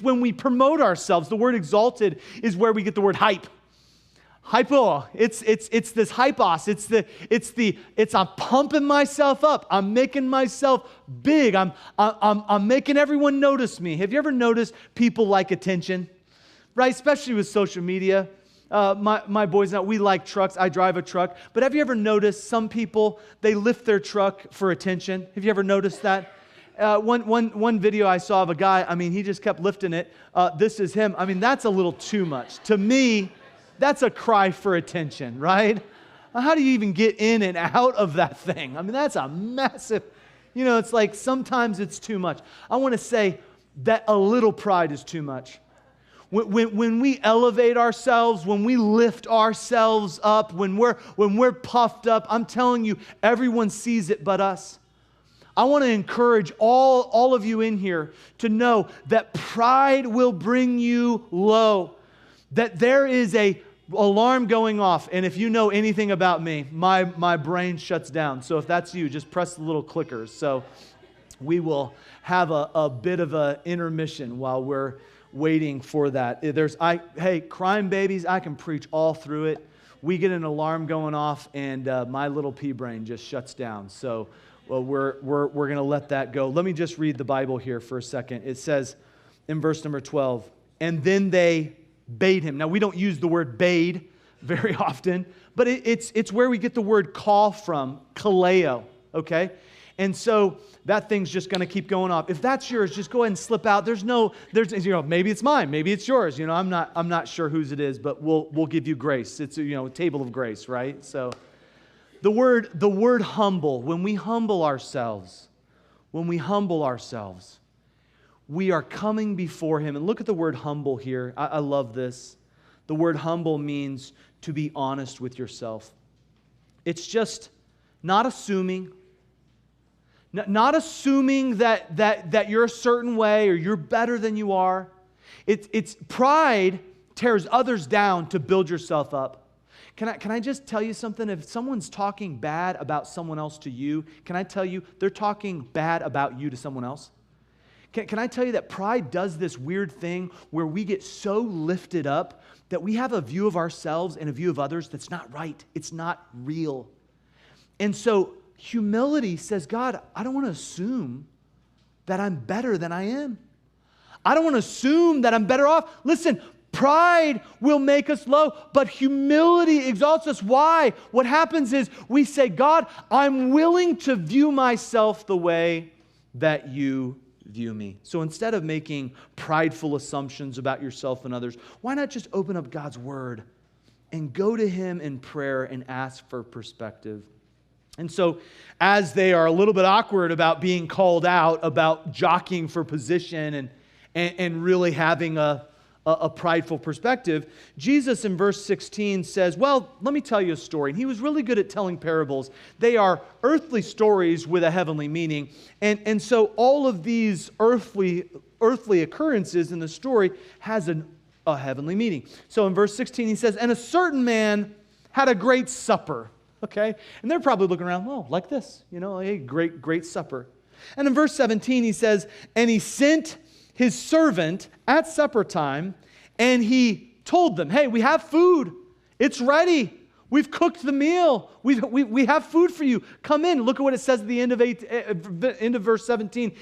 It's when we promote ourselves. The word exalted is where we get the word hype. Hypo. It's this hypos. It's I'm pumping myself up. I'm making myself big. I'm making everyone notice me. Have you ever noticed people like attention? Right? Especially with social media. My boys now, we like trucks. I drive a truck. But have you ever noticed some people, they lift their truck for attention? Have you ever noticed that? One video I saw of a guy, he just kept lifting it. This is him. That's a little too much. To me, that's a cry for attention, right? How do you even get in and out of that thing? That's a massive, it's like sometimes it's too much. I want to say that a little pride is too much. When we elevate ourselves, when we lift ourselves up, when we're puffed up, I'm telling you, everyone sees it but us. I want to encourage all of you in here to know that pride will bring you low, that there is a alarm going off, and if you know anything about me, my brain shuts down. So if that's you, just press the little clickers. So we will have a bit of an intermission while we're waiting for that. Hey, crime babies, I can preach all through it. We get an alarm going off, and my little pea brain just shuts down. So we're going to let that go. Let me just read the Bible here for a second. It says in verse number 12, and then they bade him. Now, we don't use the word bade very often, but it's where we get the word call from, kaleo, okay? And so that thing's just going to keep going off. If that's yours, just go ahead and slip out. There's maybe it's mine, maybe it's yours. I'm not sure whose it is, but we'll give you grace. It's a table of grace, right? So the word humble, when we humble ourselves, we are coming before Him. And look at the word humble here. I love this. The word humble means to be honest with yourself. It's just not assuming. Not assuming that you're a certain way or you're better than you are. It's pride tears others down to build yourself up. Can I just tell you something? If someone's talking bad about someone else to you, can I tell you they're talking bad about you to someone else? Can I tell you that pride does this weird thing where we get so lifted up that we have a view of ourselves and a view of others that's not right. It's not real. And so humility says, God, I don't want to assume that I'm better than I am. I don't want to assume that I'm better off. Listen, pride will make us low, but humility exalts us. Why? What happens is we say, God, I'm willing to view myself the way that you view me. So instead of making prideful assumptions about yourself and others, why not just open up God's Word and go to Him in prayer and ask for perspective? And so as they are a little bit awkward about being called out, about jockeying for position and really having a prideful perspective, Jesus in verse 16 says, well, let me tell you a story. And He was really good at telling parables. They are earthly stories with a heavenly meaning. And so all of these earthly occurrences in the story has a heavenly meaning. So in verse 16 He says, and a certain man had a great supper. Okay? And they're probably looking around, like this, a great supper. And in verse 17 He says, and he sent his servant at supper time, and he told them, hey, we have food. It's ready. We've cooked the meal. We have food for you. Come in. Look at what it says at the end of verse 17.